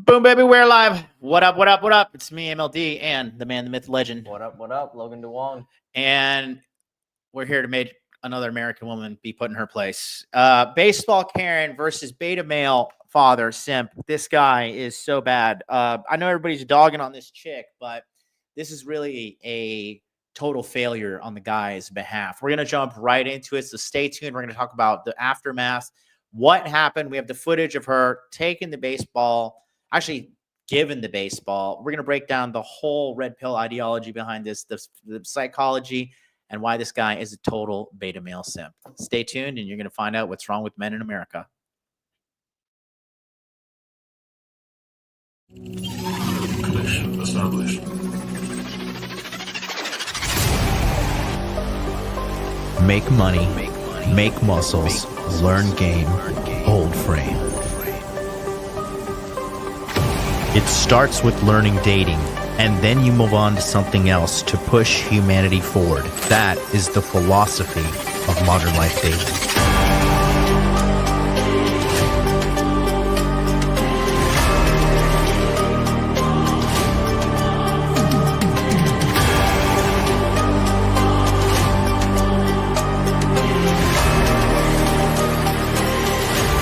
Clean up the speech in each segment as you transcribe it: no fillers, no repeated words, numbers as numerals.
Boom, baby, we're live. What up, what up, what up? It's me, MLD, and the man, the myth, legend. What up, Logan DeWong. And we're here to make another American woman be put in her place. Baseball Karen versus beta male father simp. This guy is so bad. I know everybody's dogging on this chick, but this is really a total failure on the guy's behalf. We're going to jump right into it, so stay tuned. We're going to talk about the aftermath, what happened. We have the footage of her taking the baseball, actually given the baseball. We're going to break down the whole red pill ideology behind this, the psychology, and why this guy is a total beta male simp. Stay tuned, and you're going to find out what's wrong with men in America. Commission established. Make money, make muscles, learn game, hold frame. It starts with learning dating, and then you move on to something else to push humanity forward. That is the philosophy of modern life dating.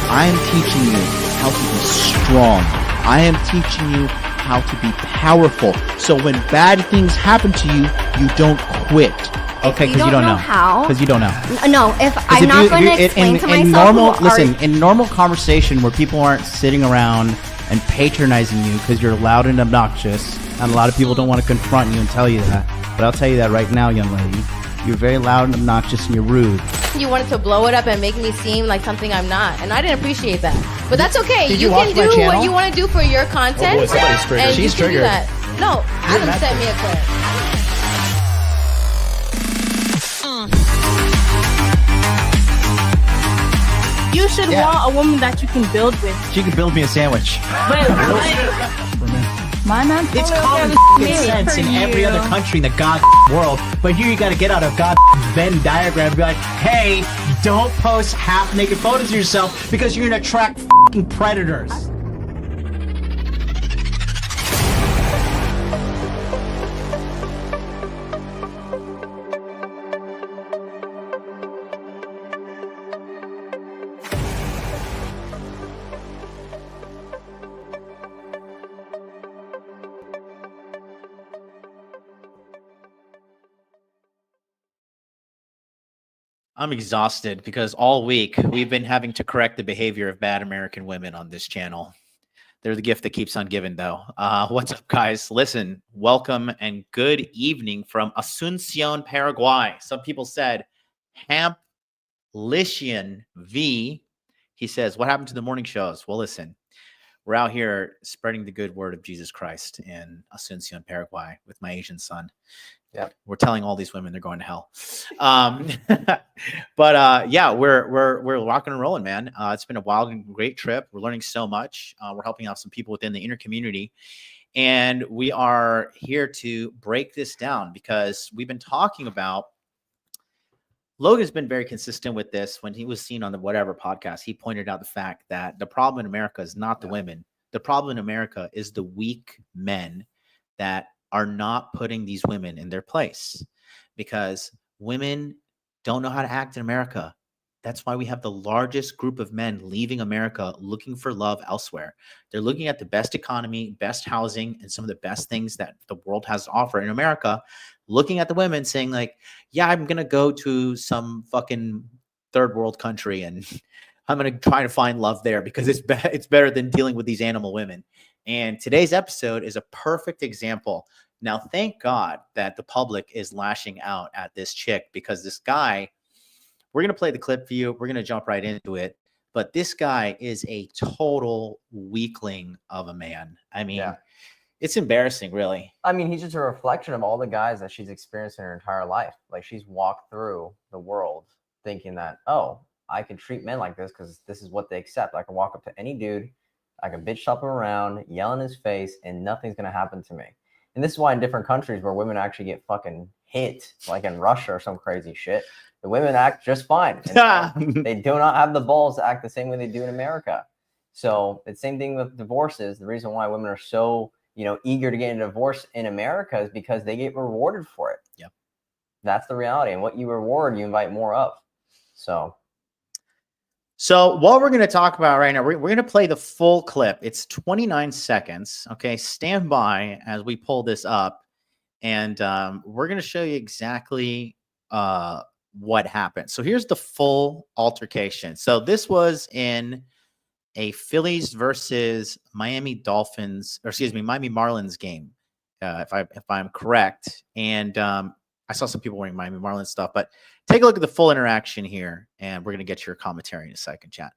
I am teaching you how to be strong. I am teaching you how to be powerful. So when bad things happen to you, you don't quit. Okay, because you don't know how. Because you don't know. No, if I'm not going to explain to myself. In normal conversation where people aren't sitting around and patronizing you because you're loud and obnoxious, and a lot of people don't want to confront you and tell you that. But I'll tell you that right now, young lady. You're very loud and obnoxious and you're rude. You wanted to blow it up and make me seem like something I'm not, and I didn't appreciate that. But that's okay. You can do what you want to do for your content. Oh boy, somebody's triggered. She's triggered. That. No, Adam sent me a clip. You should want a woman that you can build with. She can build me a sandwich. My man. It's common sense in every other country in the god world, but here you got to get out of god Venn diagram and be like, hey, don't post half-naked photos of yourself because you're gonna attract fucking predators. I'm exhausted because all week we've been having to correct the behavior of bad American women on this channel. They're the gift that keeps on giving, though. What's up, guys? Listen, welcome and good evening from Asuncion, Paraguay. Some people said Hamplician V. He says, what happened to the morning shows? Well, listen, we're out here spreading the good word of Jesus Christ in Asuncion, Paraguay with my Asian son. Yeah, we're telling all these women they're going to hell. But yeah, we're rocking and rolling, man. It's been a wild and great trip. We're learning so much. We're helping out some people within the inner community, and we are here to break this down because we've been talking about. Logan's been very consistent with this. When he was seen on the whatever podcast, he pointed out the fact that the problem in America is not the women. The problem in America is the weak men that are not putting these women in their place, because women don't know how to act in America. That's why we have the largest group of men leaving America looking for love elsewhere. They're looking at the best economy, best housing, and some of the best things that the world has to offer in America, looking at the women saying like, yeah, I'm going to go to some fucking third world country and I'm going to try to find love there because it's better than dealing with these animal women. And today's episode is a perfect example. Now, thank God that the public is lashing out at this chick, because this guy, we're going to play the clip for you. We're going to jump right into it. But this guy is a total weakling of a man. I mean, it's embarrassing, really. I mean, he's just a reflection of all the guys that she's experienced in her entire life. Like, she's walked through the world thinking that, oh, I can treat men like this because this is what they accept. I can walk up to any dude, I can bitch slap him around, yell in his face, and nothing's going to happen to me. And this is why in different countries where women actually get fucking hit, like in Russia or some crazy shit, the women act just fine. And they do not have the balls to act the same way they do in America. So it's the same thing with divorces. The reason why women are so, eager to get a divorce in America is because they get rewarded for it. Yep. That's the reality. And what you reward, you invite more of. So what we're going to talk about right now, we're going to play the full clip. It's 29 seconds. Okay. Stand by as we pull this up. And we're going to show you exactly what happened. So here's the full altercation. So this was in a Phillies versus Miami Marlins game, if I'm correct. And I saw some people wearing Miami Marlins stuff, but take a look at the full interaction here, and we're going to get your commentary in a second, chat.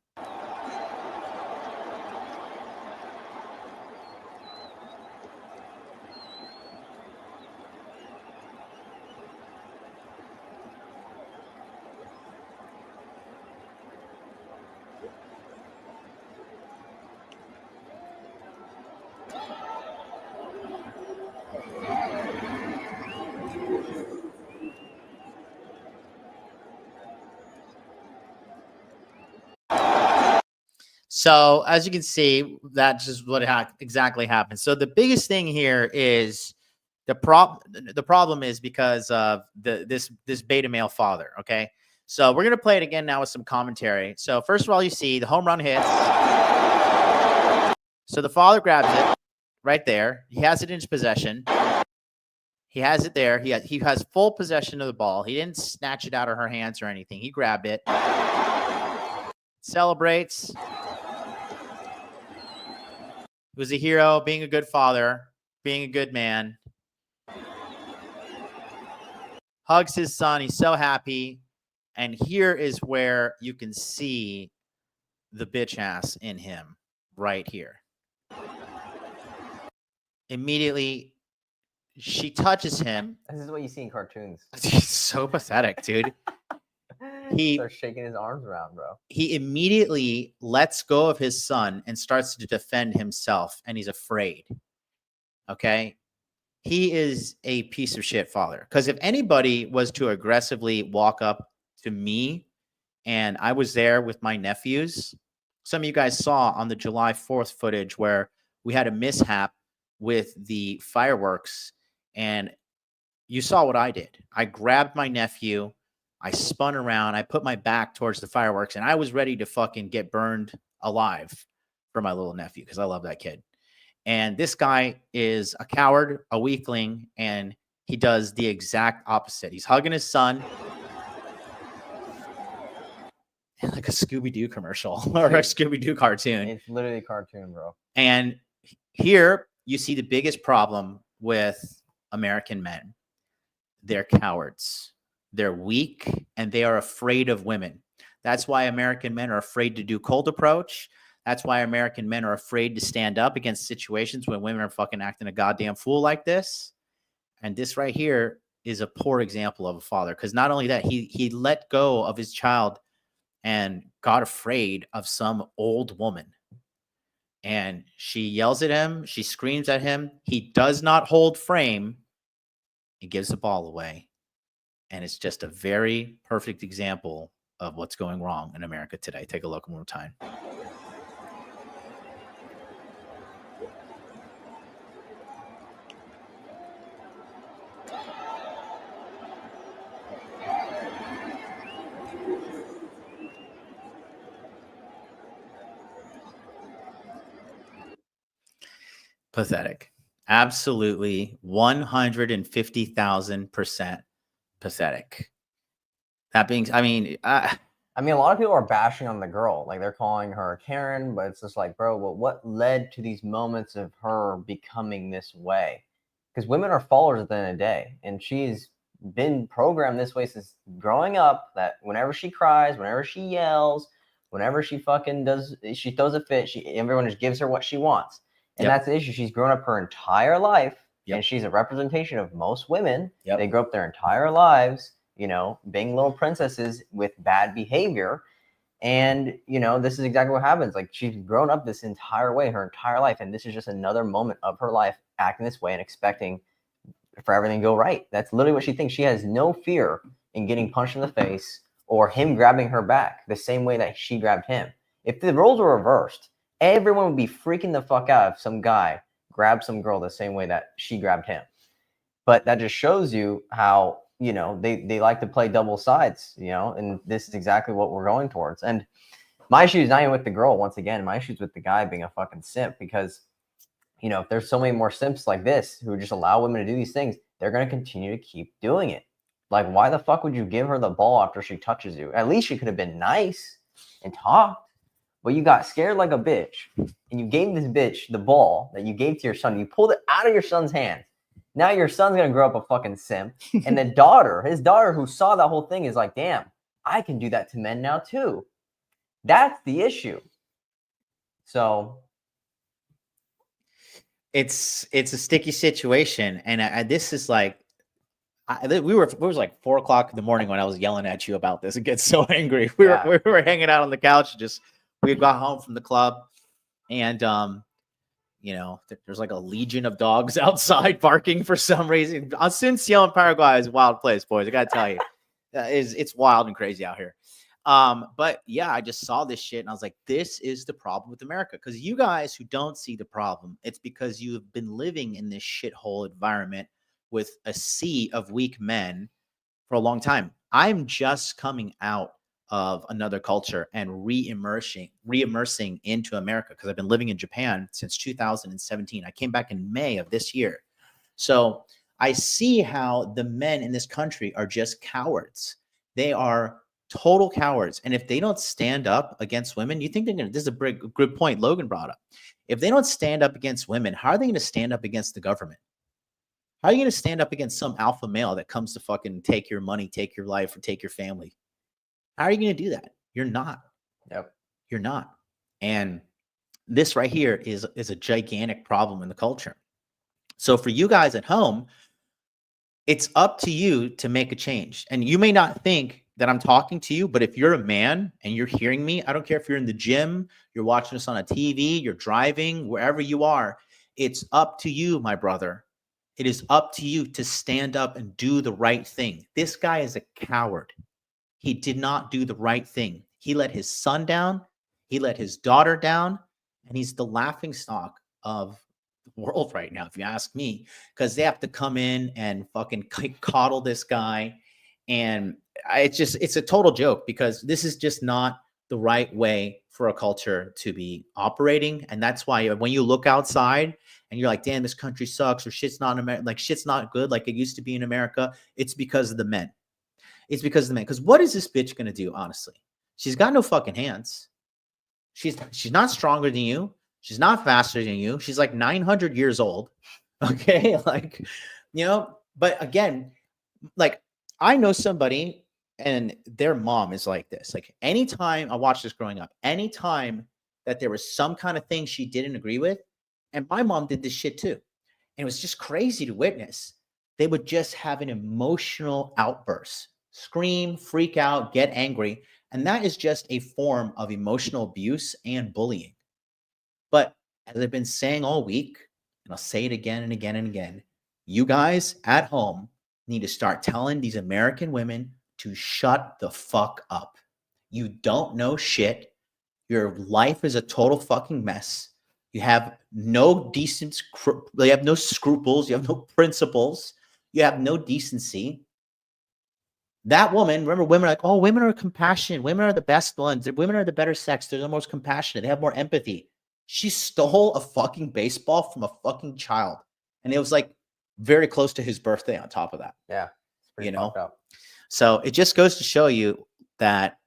So as you can see, that's just what exactly happened. So the biggest thing here is the problem is because of this beta male father. Okay, so we're gonna play it again now with some commentary. So first of all, you see the home run hits. So the father grabs it right there. He has it in his possession. He has it there. He has full possession of the ball. He didn't snatch it out of her hands or anything. He grabbed it. Celebrates. He was a hero, being a good father, being a good man. Hugs his son. He's so happy. And here is where you can see the bitch ass in him right here. Immediately, she touches him. This is what you see in cartoons. He's so pathetic, dude. He starts shaking his arms around, bro. He immediately lets go of his son and starts to defend himself, and he's afraid. Okay? He is a piece of shit father. Because if anybody was to aggressively walk up to me, and I was there with my nephews, some of you guys saw on the July 4th footage where we had a mishap with the fireworks, and you saw what I did. I grabbed my nephew, I spun around, I put my back towards the fireworks, and I was ready to fucking get burned alive for my little nephew because I love that kid. And this guy is a coward, a weakling, and he does the exact opposite. He's hugging his son like a Scooby-Doo commercial or a Scooby-Doo cartoon. It's literally a cartoon, bro. And here you see the biggest problem with American men. They're cowards. They're weak, and they are afraid of women. That's why American men are afraid to do cold approach. That's why American men are afraid to stand up against situations when women are fucking acting a goddamn fool like this. And this right here is a poor example of a father, because not only that, he let go of his child and got afraid of some old woman. And she yells at him. She screams at him. He does not hold frame. He gives the ball away. And it's just a very perfect example of what's going wrong in America today. Take a look one more time. Pathetic. Absolutely 150,000% pathetic. That being, a lot of people are bashing on the girl. Like, they're calling her a Karen, but it's just like, bro, well, what led to these moments of her becoming this way? Because women are followers at the end of the day. And she's been programmed this way since growing up, that whenever she cries, whenever she yells, whenever she fucking she throws a fit, everyone just gives her what she wants. And that's the issue. She's grown up her entire life, and she's a representation of most women. They grow up their entire lives, being little princesses with bad behavior. And, this is exactly what happens. Like, she's grown up this entire way, her entire life. And this is just another moment of her life acting this way and expecting for everything to go right. That's literally what she thinks. She has no fear in getting punched in the face or him grabbing her back the same way that she grabbed him. If the roles were reversed, everyone would be freaking the fuck out if some guy grabbed some girl the same way that she grabbed him. But that just shows you how, you know, they like to play double sides, you know, and this is exactly what we're going towards. And my issue is not even with the girl. Once again, my issue is with the guy being a fucking simp, because, you know, if there's so many more simps like this who just allow women to do these things, they're going to continue to keep doing it. Like, why the fuck would you give her the ball after she touches you? At least you could have been nice and talked, but you got scared like a bitch and you gave this bitch the ball that you gave to your son. You pulled it out of your son's hand. Now your son's going to grow up a fucking simp. And the daughter, his daughter who saw that whole thing is like, damn, I can do that to men now too. That's the issue. So it's a sticky situation. And this is like, it was like 4 o'clock in the morning when I was yelling at you about this and get so angry. We were hanging out on the couch. We got home from the club, and you know, there's like a legion of dogs outside barking for some reason. Asuncion, Paraguay is a wild place, boys. I gotta tell you, it's wild and crazy out here. But yeah, I just saw this shit and I was like, this is the problem with America. Because you guys who don't see the problem, it's because you have been living in this shithole environment with a sea of weak men for a long time. I'm just coming out of another culture and re-immersing into America, because I've been living in Japan since 2017. I came back in May of this year. So I see how the men in this country are just cowards. They are total cowards. And if they don't stand up against women, you think they're going to, this is a good point Logan brought up. If they don't stand up against women, how are they going to stand up against the government? How are you going to stand up against some alpha male that comes to fucking take your money, take your life, or take your family? How are you going to do that? You're not. Yep. You're not. And this right here is a gigantic problem in the culture. So for you guys at home, it's up to you to make a change. And you may not think that I'm talking to you, but if you're a man and you're hearing me, I don't care if you're in the gym, you're watching us on a TV, you're driving, wherever you are, it's up to you, my brother. It is up to you to stand up and do the right thing. This guy is a coward. He did not do the right thing. He let his son down. He let his daughter down. And he's the laughingstock of the world right now, if you ask me, because they have to come in and fucking coddle this guy. And it's a total joke, because this is just not the right way for a culture to be operating. And that's why when you look outside and you're like, damn, this country sucks, or shit's not in America, like shit's not good like it used to be in America, it's because of the men. It's because of the men. Because what is this bitch going to do, honestly? She's got no fucking hands. She's not stronger than you. She's not faster than you. She's like 900 years old. Okay? Like, you know, but again, like, I know somebody and their mom is like this. Like, anytime I watched this growing up, anytime that there was some kind of thing she didn't agree with, and my mom did this shit too, and it was just crazy to witness, they would just have an emotional outburst. Scream, freak out, get angry. And that is just a form of emotional abuse and bullying. But as I've been saying all week, and I'll say it again and again and again, you guys at home need to start telling these American women to shut the fuck up. You don't know shit. Your life is a total fucking mess. You have no decent, you have no scruples. You have no principles. You have no decency. That woman, remember, women are like, oh, women are compassionate. Women are the best ones. Women are the better sex. They're the most compassionate. They have more empathy. She stole a fucking baseball from a fucking child. And it was like very close to his birthday on top of that. Yeah. It's pretty fucked up. So it just goes to show you that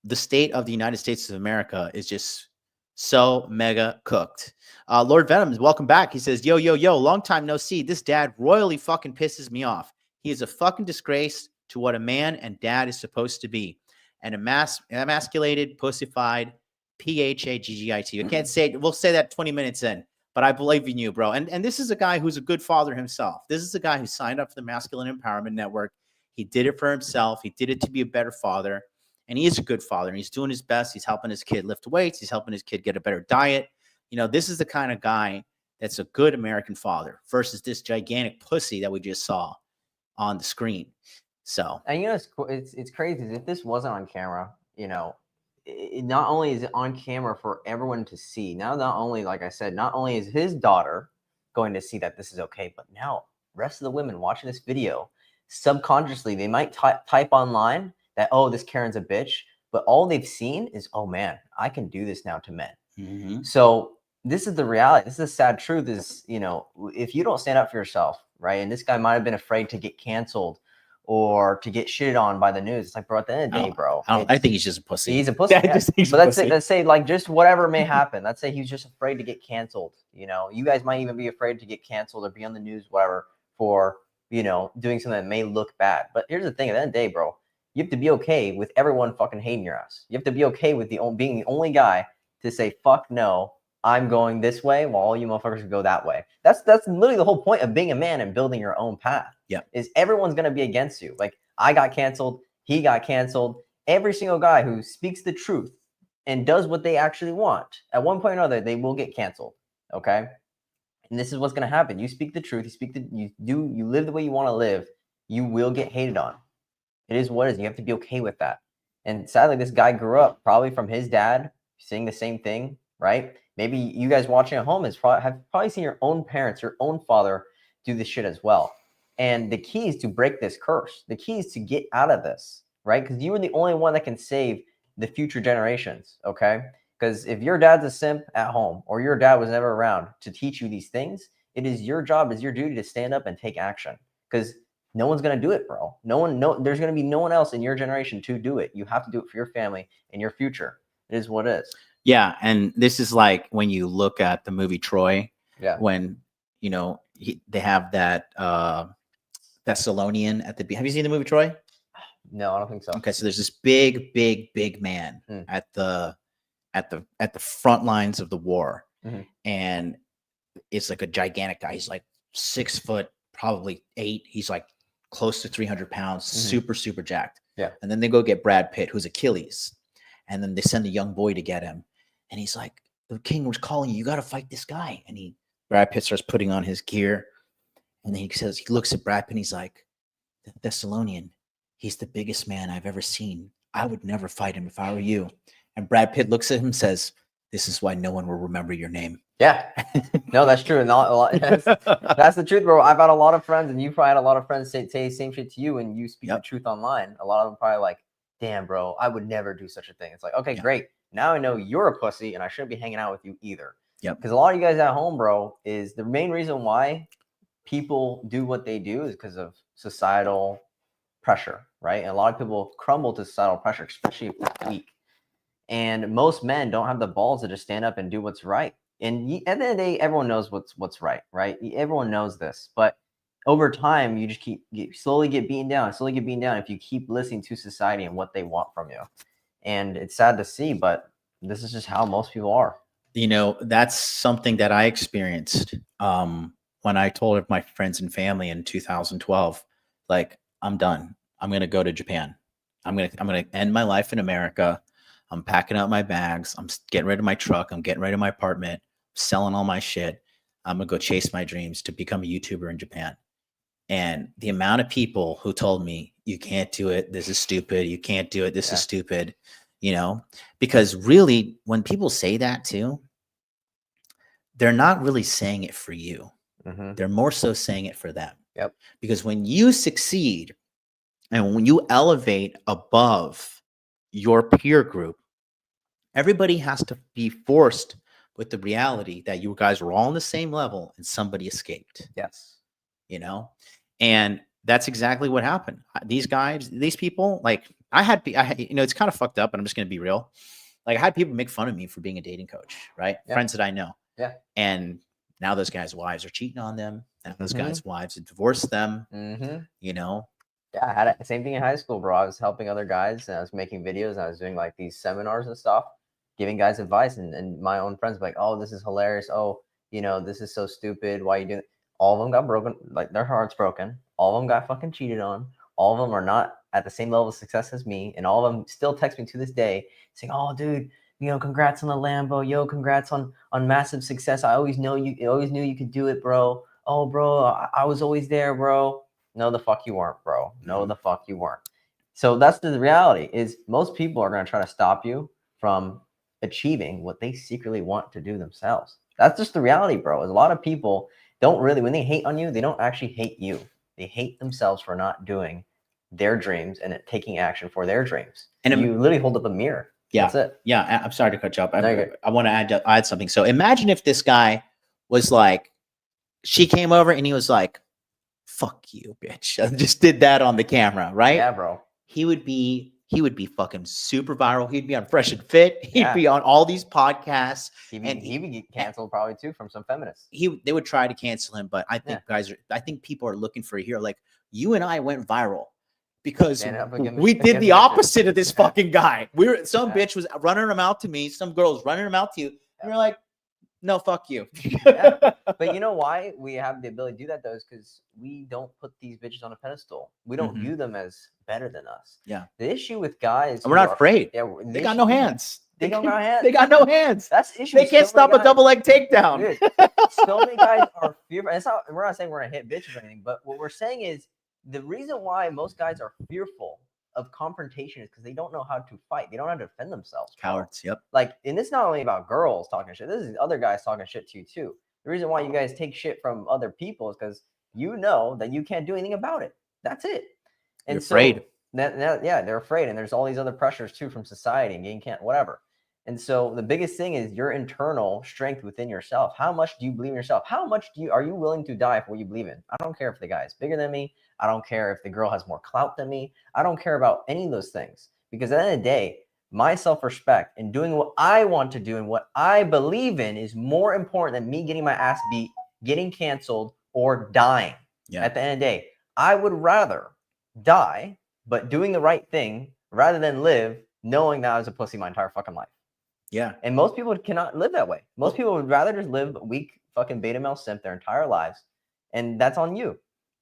the state of the United States of America is just so mega cooked. Lord Venom, welcome back. He says, yo, long time no see. This dad royally fucking pisses me off. He is a fucking disgrace to what a man and dad is supposed to be. And emasculated, pussified, PHAGGIT. I can't say it. We'll say that 20 minutes in, but I believe in you, bro. And this is a guy who's a good father himself. This is a guy who signed up for the Masculine Empowerment Network. He did it for himself. He did it to be a better father. And he is a good father. And he's doing his best. He's helping his kid lift weights. He's helping his kid get a better diet. You know, this is the kind of guy that's a good American father versus this gigantic pussy that we just saw on the screen. So, and you know, it's crazy. If this wasn't on camera, you know, not only is it on camera for everyone to see, not only, like I said, not only is his daughter going to see that this is okay, but now rest of the women watching this video, subconsciously, they might type online that, oh, this Karen's a bitch, but all they've seen is, oh man, I can do this now to men. So this is the reality. This is the sad truth is, you know, if you don't stand up for yourself, right? And this guy might have been afraid to get canceled or to get shitted on by the news. It's like, bro, at the end of the day, bro. I think he's just a pussy. He's a pussy. Yeah. But let's say like just whatever may happen. Let's say he's just afraid to get canceled. You know, you guys might even be afraid to get canceled or be on the news, whatever, for, you know, doing something that may look bad. But here's the thing, at the end of the day, bro, you have to be okay with everyone fucking hating your ass. You have to be okay with being the only guy to say, fuck no, I'm going this way while all you motherfuckers go that way. That's literally the whole point of being a man and building your own path. Yeah. Is everyone's going to be against you. Like, I got canceled. He got canceled. Every single guy who speaks the truth and does what they actually want, at one point or another, they will get canceled. Okay. And this is what's going to happen. You speak the truth. You live the way you want to live. You will get hated on. It is what it is. You have to be okay with that. And sadly, this guy grew up probably from his dad saying the same thing, right? Maybe you guys watching at home have probably seen your own parents, your own father do this shit as well. And the key is to break this curse. The key is to get out of this, right? Because you are the only one that can save the future generations, okay? Because if your dad's a simp at home or your dad was never around to teach you these things, it is your job, it's your duty to stand up and take action. Because no one's going to do it, bro. There's going to be no one else in your generation to do it. You have to do it for your family and your future. It is what it is. Yeah, and this is like when you look at the movie Troy. Yeah. When, you know, they have that Thessalonian at the. Have you seen the movie Troy? No, I don't think so. Okay, so there's this big man at the front lines of the war, and it's like a gigantic guy. He's like 6 foot, probably 8. He's like close to 300 pounds, super jacked. Yeah. And then they go get Brad Pitt, who's Achilles, and then they send a young boy to get him, and he's like, the king was calling you. You got to fight this guy. And Brad Pitt starts putting on his gear, and then he looks at Brad Pitt, and he's like, the Thessalonian. He's the biggest man I've ever seen. I would never fight him if I were you. And Brad Pitt looks at him and says, this is why no one will remember your name. Yeah. No, that's true. And that's the truth, bro. I've had a lot of friends, and you probably had a lot of friends say the same shit to you when you speak the truth online. A lot of them probably like, damn, bro, I would never do such a thing. It's like, okay, great. Now I know you're a pussy, and I shouldn't be hanging out with you either. Yep. Because a lot of you guys at home, bro, is the main reason why people do what they do is because of societal pressure, right? And a lot of people crumble to societal pressure, especially if they're weak. And most men don't have the balls to just stand up and do what's right. And at the end of the day, everyone knows what's right, right? Everyone knows this. But over time, you just slowly get beaten down if you keep listening to society and what they want from you. And it's sad to see, but this is just how most people are. You know, that's something that I experienced when I told my friends and family in 2012, like, I'm done. I'm going to go to Japan. I'm going to end my life in America. I'm packing up my bags. I'm getting rid of my truck. I'm getting rid of my apartment, selling all my shit. I'm going to go chase my dreams to become a YouTuber in Japan. And the amount of people who told me, you can't do it. This is stupid. You can't do it. This is stupid. You know, because really, when people say that too, they're not really saying it for you. They're more so saying it for them. Yep. Because when you succeed and when you elevate above your peer group, everybody has to be forced with the reality that you guys were all on the same level and somebody escaped. Yes. You know, and that's exactly what happened. These guys, these people, like I had, you know, it's kind of fucked up, and I'm just going to be real. Like I had people make fun of me for being a dating coach, right? Yeah. Friends that I know. Yeah. And now those guys' wives are cheating on them. And those guys' wives have divorced them, you know? Yeah, I had the same thing in high school, bro. I was helping other guys, and I was making videos, and I was doing like these seminars and stuff, giving guys advice, and my own friends were like, oh, this is hilarious. Oh, you know, this is so stupid. Why are you doing it? All of them got broken, like their hearts broken. All of them got fucking cheated on. All of them are not at the same level of success as me. And all of them still text me to this day saying, oh, dude, you know, congrats on the Lambo. Yo, congrats on massive success. I always knew you could do it, bro. Oh, bro, I was always there, bro. No, the fuck you weren't, bro. No, the fuck you weren't. So that's the reality is most people are going to try to stop you from achieving what they secretly want to do themselves. That's just the reality, bro. Is a lot of people don't really, when they hate on you, they don't actually hate you. They hate themselves for not doing their dreams and taking action for their dreams. And you literally hold up a mirror. Yeah. That's it. Yeah. I'm sorry to cut you off. I want to add something. So imagine if this guy was like, she came over and he was like, fuck you, bitch. I just did that on the camera, right? Yeah, bro. He would be fucking super viral. He'd be on Fresh and Fit. He'd be on all these podcasts. He'd be canceled probably too from some feminists. They would try to cancel him, but I think I think people are looking for a hero. Like you and I went viral because we did the opposite of this fucking guy. Some bitch was running him out to me, some girls running him out to you, and you're like, no, fuck you. But you know why we have the ability to do that though? Is because we don't put these bitches on a pedestal. We don't view them as better than us. Yeah. The issue with guys, and we're not afraid. Yeah, they got no hands. They don't got hands. They got no hands. That's the issue. They can't stop a double leg takedown. Dude, so many guys are fearful. We're not saying we're gonna hit bitches or anything, but what we're saying is the reason why most guys are fearful of confrontation is because they don't know how to fight. They don't know how to defend themselves. Cowards. Yep. Like, and it's not only about girls talking shit. This is other guys talking shit to you too. The reason why you guys take shit from other people is because you know that you can't do anything about it. That's it. And you're afraid. Yeah, they're afraid. And there's all these other pressures too from society and you can't, whatever. And so the biggest thing is your internal strength within yourself. How much do you believe in yourself? How much are you willing to die for what you believe in? I don't care if the guy is bigger than me. I don't care if the girl has more clout than me. I don't care about any of those things. Because at the end of the day, my self-respect and doing what I want to do and what I believe in is more important than me getting my ass beat, getting canceled, or dying. Yeah. At the end of the day, I would rather die, but doing the right thing rather than live knowing that I was a pussy my entire fucking life. Yeah. And most people cannot live that way. Most people would rather just live a weak fucking beta male simp their entire lives. And that's on you.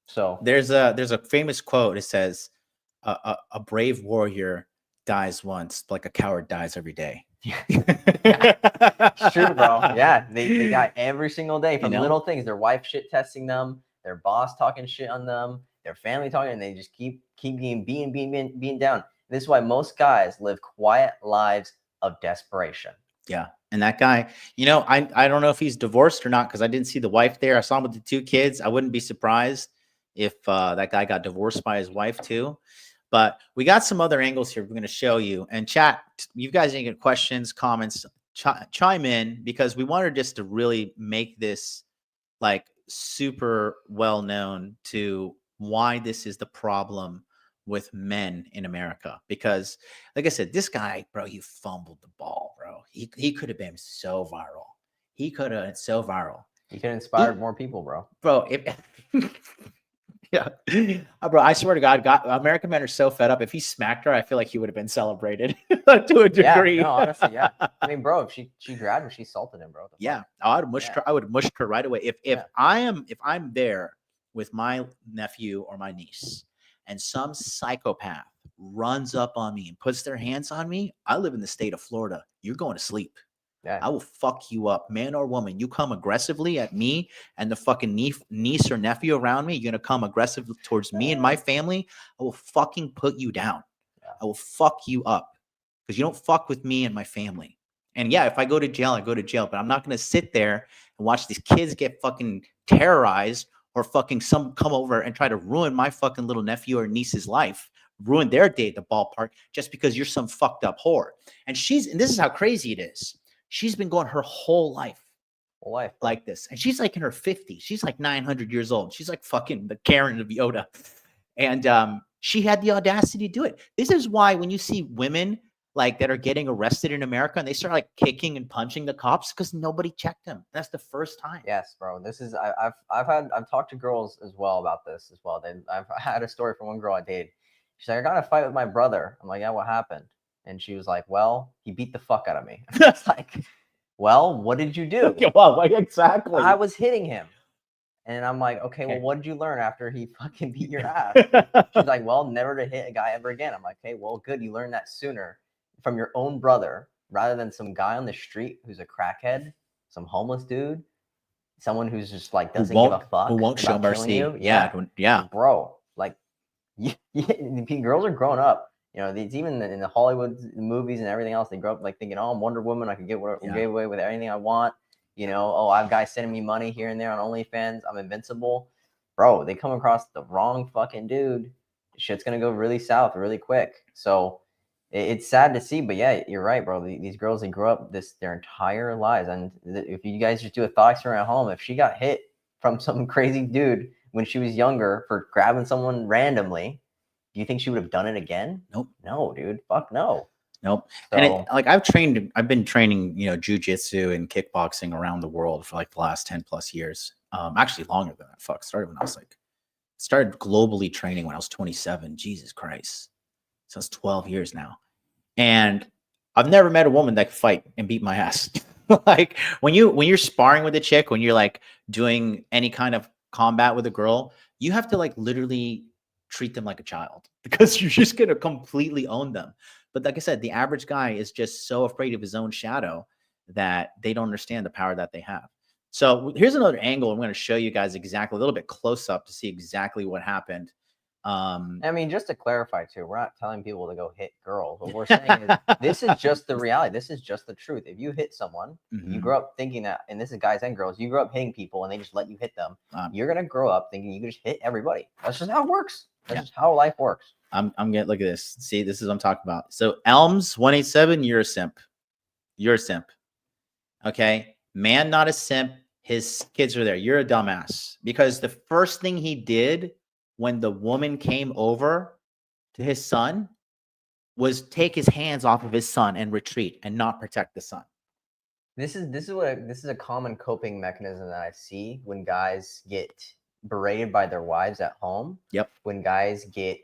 So there's a famous quote. It says, a brave warrior dies once, like a coward dies every day. It's true, bro. Yeah. They die every single day from little things. Their wife shit testing them, their boss talking shit on them, their family talking, and they just keep getting being down. This is why most guys live quiet lives of desperation. Yeah. And that guy, you know, I don't know if he's divorced or not because I didn't see the wife there. I saw him with the 2 kids. I wouldn't be surprised if that guy got divorced by his wife too. But we got some other angles here we're going to show you. And chat, you guys any questions, comments, chime in because we wanted just to really make this like super well known to why this is the problem with men in America. Because like I said, this guy, bro, he fumbled the ball, bro. He could have been so viral. He could have been so viral. He could have inspired more people, bro. Bro, yeah. Bro, I swear to God, American men are so fed up. If he smacked her, I feel like he would have been celebrated to a degree. Yeah, no, honestly, yeah. I mean, bro, if she grabbed him, she assaulted him, bro. Yeah. I would have mushed her. I would have mushed her right away. If I'm there with my nephew or my niece and some psychopath runs up on me and puts their hands on me, I live in the state of Florida. You're going to sleep. Yeah. I will fuck you up, man or woman. You come aggressively at me and the fucking niece or nephew around me, you're going to come aggressive towards me and my family, I will fucking put you down. Yeah. I will fuck you up because you don't fuck with me and my family. And yeah, if I go to jail, I go to jail, but I'm not going to sit there and watch these kids get fucking terrorized or fucking some come over and try to ruin my fucking little nephew or niece's life, ruin their day at the ballpark just because you're some fucked up whore. And this is how crazy it is. She's been going her whole life like this. And she's like in her 50s. She's like 900 years old. She's like fucking the Karen of Yoda. And she had the audacity to do it. This is why when you see women like that are getting arrested in America and they start like kicking and punching the cops because nobody checked them. That's the first time. Yes, bro. This is I've talked to girls as well about this as well. I've had a story from one girl I dated. She's like, I got in a fight with my brother. I'm like, yeah, what happened? And she was like, well, he beat the fuck out of me. It's like, well, what did you do? Well, like, exactly. I was hitting him. And I'm like, okay, well, what did you learn after he fucking beat your ass? She's like, well, never to hit a guy ever again. I'm like, okay, well, good. You learned that sooner from your own brother rather than some guy on the street who's a crackhead, some homeless dude, someone who's just like doesn't give a fuck. Who won't show mercy. You. Yeah. Bro, like, girls are grown up. You know, these even in the Hollywood movies and everything else, they grow up like thinking, oh, I'm Wonder Woman. I can get away with anything I want. You know, oh, I have guys sending me money here and there on OnlyFans. I'm invincible. Bro, they come across the wrong fucking dude. Shit's going to go really south really quick. So it's sad to see. But yeah, you're right, bro. These girls, they grow up their entire lives. And if you guys just do a thought experiment at home, if she got hit from some crazy dude when she was younger for grabbing someone randomly, do you think she would have done it again? Nope. No, dude. Fuck no. Nope. So, and I've been training, you know, jujitsu and kickboxing around the world for like the last 10 plus years. Actually longer than that. Started globally training when I was 27. Jesus Christ. So it's 12 years now. And I've never met a woman that could fight and beat my ass. Like when you're sparring with a chick, when you're like doing any kind of combat with a girl, you have to like literally treat them like a child because you're just going to completely own them. But like I said, the average guy is just so afraid of his own shadow that they don't understand the power that they have. So here's another angle. I'm going to show you guys exactly a little bit close up to see exactly what happened. I mean, just to clarify too, we're not telling people to go hit girls. What we're saying is this is just the reality. This is just the truth. If you hit someone, you grow up thinking that, and this is guys and girls, you grow up hitting people and they just let you hit them. You're going to grow up thinking you can just hit everybody. That's just how it works. That's just how life works. I'm gonna look at this. See, this is what I'm talking about. So Elms 187, you're a simp. You're a simp. Okay. Man, not a simp. His kids are there. You're a dumbass. Because the first thing he did when the woman came over to his son was take his hands off of his son and retreat and not protect the son. This is a common coping mechanism that I see when guys get berated by their wives at home. Yep. When guys get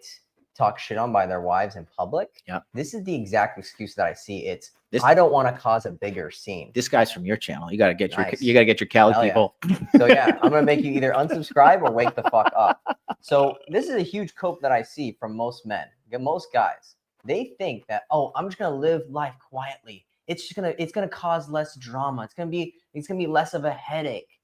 talk shit on by their wives in public. Yep. This is the exact excuse that I see. I don't want to cause a bigger scene. This guy's from your channel. You got to get Nice. your Cali Hell people. Yeah. So yeah, I'm going to make you either unsubscribe or wake the fuck up. So this is a huge cope that I see from most men. Most guys, they think that, oh, I'm just going to live life quietly. It's going to cause less drama. It's going to be less of a headache.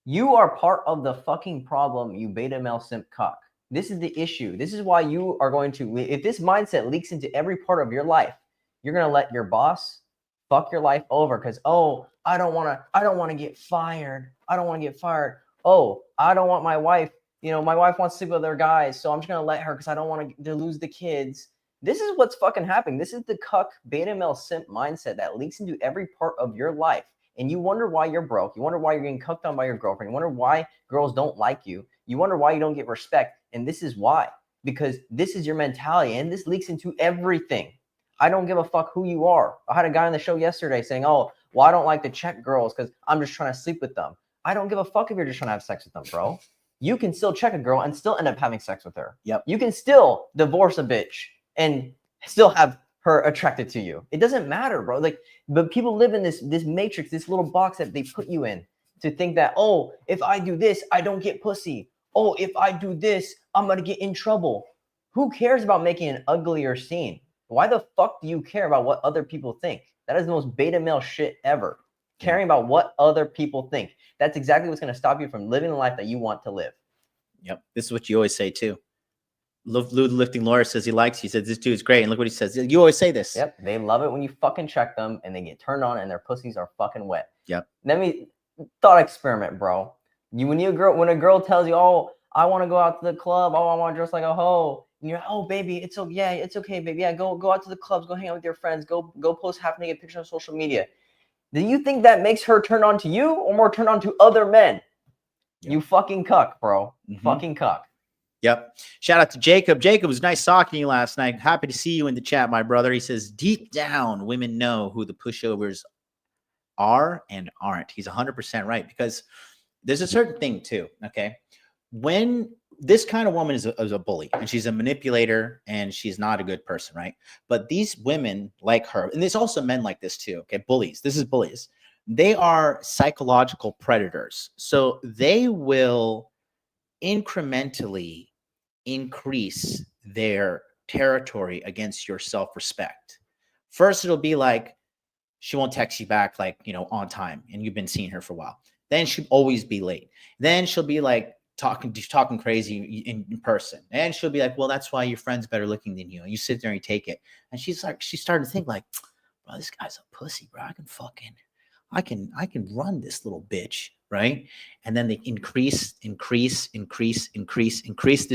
You are part of the fucking problem, you beta male simp cock. This is the issue. This is why you are going to, if this mindset leaks into every part of your life, you're going to let your boss fuck your life over because, oh, I don't want to get fired. I don't want to get fired. Oh, I don't want my wife, my wife wants to sleep with other guys, so I'm just going to let her because I don't want to lose the kids. This is what's fucking happening. This is the cuck beta male simp mindset that leaks into every part of your life. And you wonder why you're broke. You wonder why you're getting cucked on by your girlfriend. You wonder why girls don't like you. You wonder why you don't get respect. And this is why. Because this is your mentality. And this leaks into everything. I don't give a fuck who you are. I had a guy on the show yesterday saying, oh, well, I don't like to check girls because I'm just trying to sleep with them. I don't give a fuck if you're just trying to have sex with them, bro. You can still check a girl and still end up having sex with her. Yep. You can still divorce a bitch and still have her attracted to you. It doesn't matter, bro. But people live in this matrix, this little box that they put you in to think that, oh, if I do this, I don't get pussy. Oh, if I do this, I'm going to get in trouble. Who cares about making an uglier scene? Why the fuck do you care about what other people think? That is the most beta male shit ever. Caring about what other people think. That's exactly what's going to stop you from living the life that you want to live. Yep. This is what you always say too. Lifting Lawyer says he likes you. He says this dude's great. And look what he says. You always say this. Yep. They love it when you fucking check them and they get turned on and their pussies are fucking wet. Yep. Thought experiment, bro. When a girl tells you, oh, I want to go out to the club. Oh, I want to dress like a hoe. And you're, oh, baby, it's okay, baby. Yeah, go out to the clubs. Go hang out with your friends. Go post half naked pictures on social media. Do you think that makes her turn on to you or more turn on to other men? Yep. You fucking cuck, bro. Fucking cuck. Yep. Shout out to Jacob. Jacob, it was nice talking to you last night. Happy to see you in the chat, my brother. He says, deep down, women know who the pushovers are and aren't. He's 100% right because there's a certain thing too, okay? When this kind of woman is a bully and she's a manipulator and she's not a good person, right? But these women like her, and there's also men like this too, okay? Bullies. This is bullies. They are psychological predators. So they will incrementally increase their territory against your self-respect. First, it'll be like she won't text you back like, on time and you've been seeing her for a while. Then she'll always be late. Then she'll be like talking crazy in person. And she'll be like, well, that's why your friend's better looking than you. And you sit there and you take it. And she's like, she started to think like, bro, this guy's a pussy, bro. I can run this little bitch, right? And then they increase the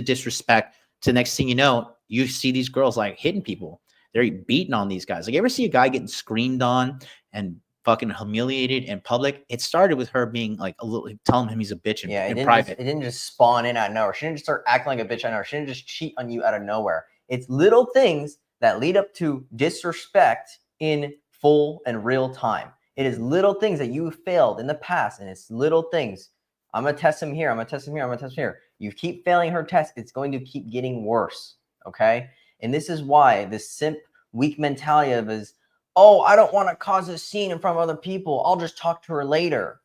disrespect. To the next thing you know, you see these girls like hitting people. They're beating on these guys. Like, you ever see a guy getting screamed on and fucking humiliated in public? It started with her being like a little, telling him he's a bitch in private. It didn't just spawn in out of nowhere. She didn't just start acting like a bitch out of nowhere. She didn't just cheat on you out of nowhere. It's little things that lead up to disrespect in full and real time. It is little things that you failed in the past, and it's little things. I'm going to test him here. I'm going to test him here. I'm going to test him here. You keep failing her test, it's going to keep getting worse, okay? And this is why this simp weak mentality of is, oh, I don't want to cause a scene in front of other people. I'll just talk to her later.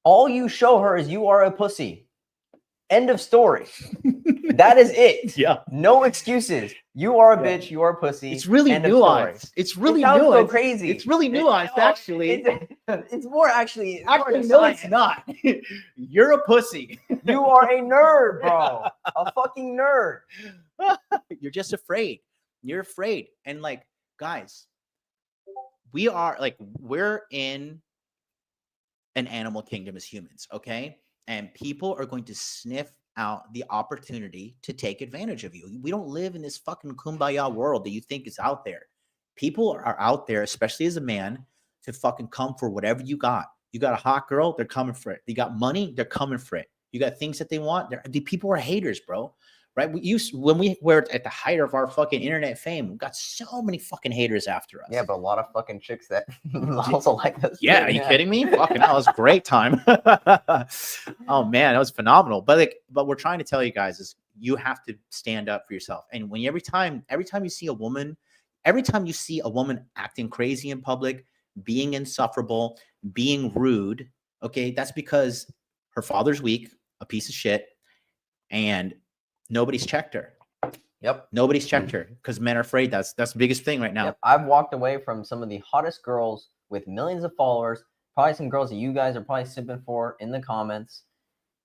All you show her is you are a pussy. End of story. That is it. Yeah. No excuses. You are a bitch. You are a pussy. It's really nuanced. It's really nuanced. So crazy. It's really nuanced, actually. It's more actually. No, it's not. You're a pussy. You are a nerd, bro. A fucking nerd. You're just afraid. You're afraid. And like, guys, we're in an animal kingdom as humans, okay? And people are going to sniff out the opportunity to take advantage of you. We don't live in this fucking kumbaya world that you think is out there. People are out there, especially as a man, to fucking come for whatever you got. You got a hot girl, they're coming for it. You got money, they're coming for it. You got things that they want. The people are haters, bro. Right? When we were at the height of our fucking internet fame, we got so many fucking haters after us. Yeah, but a lot of fucking chicks that also like this. Yeah, are you kidding me? Fucking hell, it was a great time. Oh man, that was phenomenal. But we're trying to tell you guys is you have to stand up for yourself. And when every time you see a woman acting crazy in public, being insufferable, being rude, okay, that's because her father's weak, a piece of shit, and nobody's checked her. Yep. Nobody's checked her because men are afraid. That's the biggest thing right now. Yep. I've walked away from some of the hottest girls with millions of followers, probably some girls that you guys are probably simping for in the comments.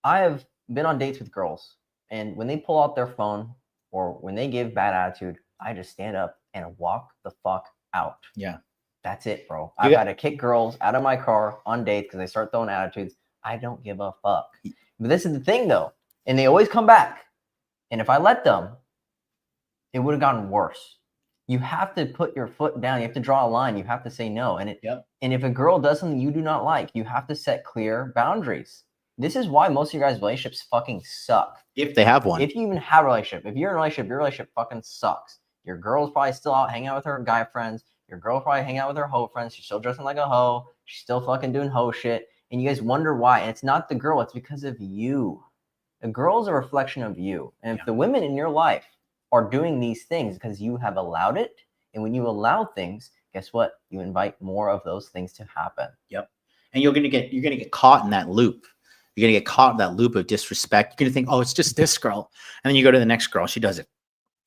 I have been on dates with girls, and when they pull out their phone or when they give bad attitude, I just stand up and walk the fuck out. Yeah. That's it, bro. I've had to kick girls out of my car on dates because they start throwing attitudes. I don't give a fuck. But this is the thing, though, and they always come back. And if I let them, it would have gotten worse. You have to put your foot down. You have to draw a line. You have to say no. And and if a girl does something you do not like, you have to set clear boundaries. This is why most of your guys' relationships fucking suck. If they have one. If you even have a relationship. If you're in a relationship, your relationship fucking sucks. Your girl's probably still out hanging out with her guy friends. Your girl probably hanging out with her hoe friends. She's still dressing like a hoe. She's still fucking doing hoe shit. And you guys wonder why. And it's not the girl. It's because of you. The girl is a reflection of you. And if the women in your life are doing these things because you have allowed it, and when you allow things, guess what? You invite more of those things to happen. Yep. And you're gonna get caught in that loop. You're gonna get caught in that loop of disrespect. You're gonna think, oh, it's just this girl. And then you go to the next girl, she does it.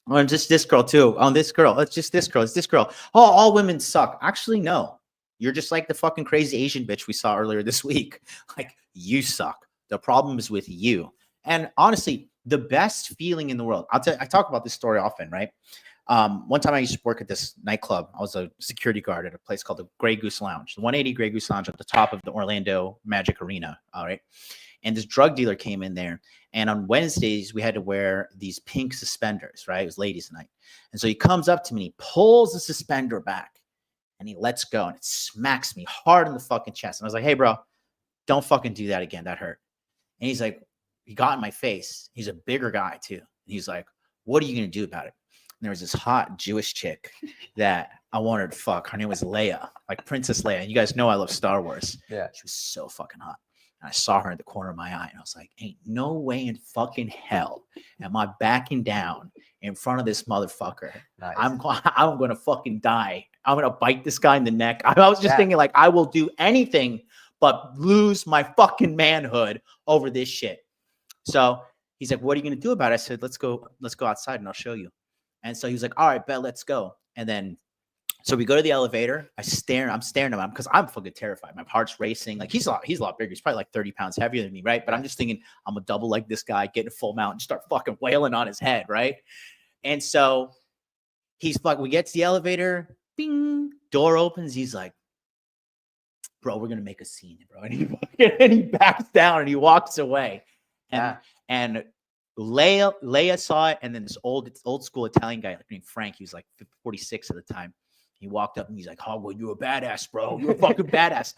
Oh, and just this girl too. Oh, this girl, it's just this girl, it's this girl. Oh, all women suck. Actually, no. You're just like the fucking crazy Asian bitch we saw earlier this week. Like, you suck. The problem is with you. And honestly, the best feeling in the world, I talk about this story often, right? One time I used to work at this nightclub. I was a security guard at a place called the Grey Goose Lounge, the 180 Grey Goose Lounge at the top of the Orlando Magic Arena. All right. And this drug dealer came in there. And on Wednesdays, we had to wear these pink suspenders, right? It was ladies' night. And so he comes up to me, he pulls the suspender back, and he lets go. And it smacks me hard in the fucking chest. And I was like, hey, bro, don't fucking do that again. That hurt. And he's like, he got in my face. He's a bigger guy too. And he's like, what are you going to do about it? And there was this hot Jewish chick that I wanted to fuck. Her name was Leia, like Princess Leia. And you guys know I love Star Wars. Yeah. She was so fucking hot. And I saw her in the corner of my eye and I was like, ain't no way in fucking hell am I backing down in front of this motherfucker. Nice. I'm going to fucking die. I'm going to bite this guy in the neck. I was just thinking like, I will do anything but lose my fucking manhood over this shit. So he's like, what are you going to do about it? I said, let's go outside and I'll show you. And so he was like, all right, bet, let's go. And then So we go to the elevator. I'm staring at him because I'm fucking terrified. My heart's racing. Like he's a lot bigger. He's probably like 30 pounds heavier than me, right? But I'm just thinking I'm a double like this guy, getting a full mount and start fucking wailing on his head, right? And so we get to the elevator, bing, door opens. He's like, bro, we're gonna make a scene, bro. And he backs down and he walks away. And Leia saw it, and then this old school Italian guy named Frank, he was like 46 at the time. He walked up and he's like, "Oh, well, you're a badass, bro. You're a fucking badass."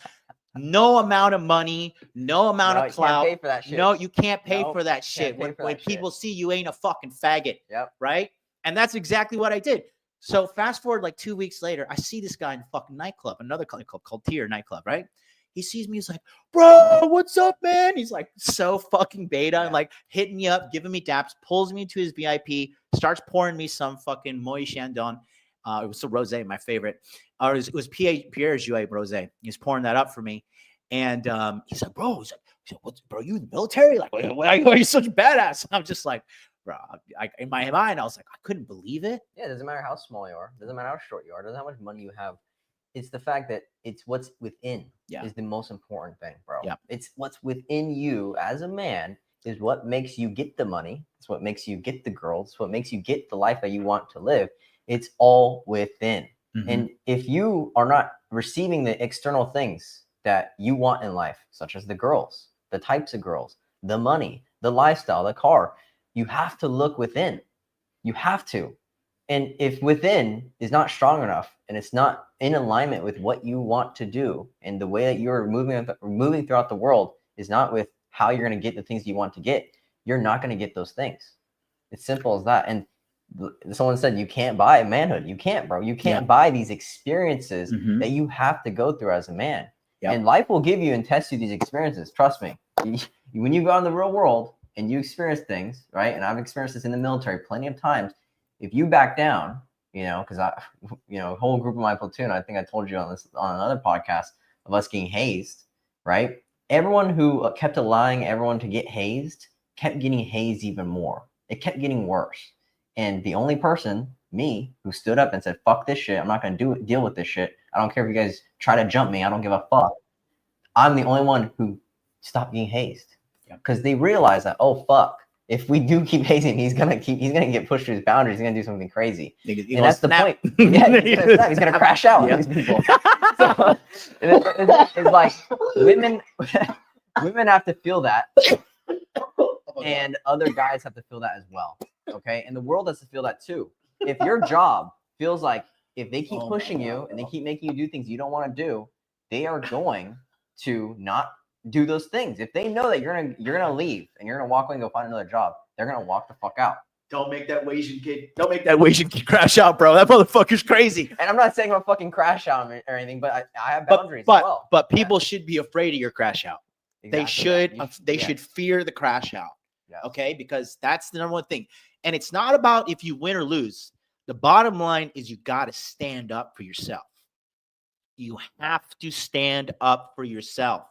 No amount of money, no amount of clout. You can't pay for that shit. No, you can't pay for that shit. When people see you ain't a fucking faggot. Yep. Right? And that's exactly what I did. So fast forward like 2 weeks later, I see this guy in a fucking nightclub, another club called Tier nightclub, right? He sees me, he's like, "Bro, what's up, man?" He's like so fucking beta and like hitting me up, giving me daps, pulls me into his VIP, starts pouring me some fucking Moët Chandon. It was a rosé, my favorite. It was Pierre Jouet rosé. He's pouring that up for me. And he's like, bro, "What's, bro, you in the military? Like, why are you such a badass?" And I'm just like, bro, in my mind, I was like, I couldn't believe it. Yeah, it doesn't matter how small you are. It doesn't matter how short you are. It doesn't matter how much money you have. It's the fact that it's what's within is the most important thing, bro. Yeah. It's what's within you as a man is what makes you get the money. It's what makes you get the girls. It's what makes you get the life that you want to live. It's all within. Mm-hmm. And if you are not receiving the external things that you want in life, such as the girls, the types of girls, the money, the lifestyle, the car, you have to look within. You have to. And if within is not strong enough and it's not in alignment with what you want to do and the way that you're moving throughout the world is not with how you're going to get the things you want to get, you're not going to get those things. It's simple as that. And someone said you can't buy manhood. You can't, bro. You can't buy these experiences that you have to go through as a man. And life will give you and test you these experiences. Trust me. When you go out in the real world and you experience things, right? And I've experienced this in the military plenty of times. If you back down, because a whole group of my platoon, I think I told you on another podcast of us getting hazed, right? Everyone who kept allowing everyone to get hazed kept getting hazed even more. It kept getting worse. And the only person, me, who stood up and said, "Fuck this shit. I'm not going to deal with this shit. I don't care if you guys try to jump me. I don't give a fuck." I'm the only one who stopped getting hazed because they realized that, oh, fuck. If we do keep hazing, he's gonna get pushed to his boundaries. He's gonna do something crazy, and that's the point. Yeah, he's gonna crash out on these people. So it's like women have to feel that, and other guys have to feel that as well. Okay, and the world has to feel that too. If your job feels like if they keep pushing you and they keep making you do things you don't want to do, they are going to not do those things. If they know that you're gonna leave and you're gonna walk away and go find another job, they're gonna walk the fuck out. Don't make that Asian kid crash out, bro. That motherfucker's crazy. And I'm not saying I'm a fucking crash out or anything, but I have boundaries as well. But people should be afraid of your crash out. Exactly. They should fear the crash out. Yes. Okay, because that's the number one thing. And it's not about if you win or lose. The bottom line is you got to stand up for yourself. You have to stand up for yourself.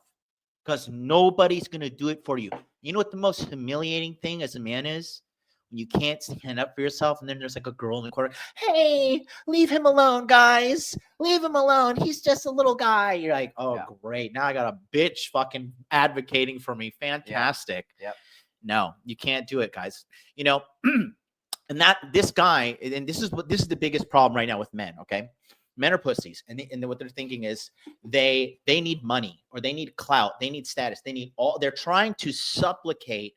Because nobody's going to do it for you. You know what the most humiliating thing as a man is? When you can't stand up for yourself, and then there's like a girl in the corner. "Hey, leave him alone, guys. Leave him alone. He's just a little guy." You're like, oh, great. Now I got a bitch fucking advocating for me. Fantastic. Yep. No, you can't do it, guys. And this guy, and this is the biggest problem right now with men, okay? Men are pussies, and what they're thinking is they need money or they need clout, they need status, they're trying to supplicate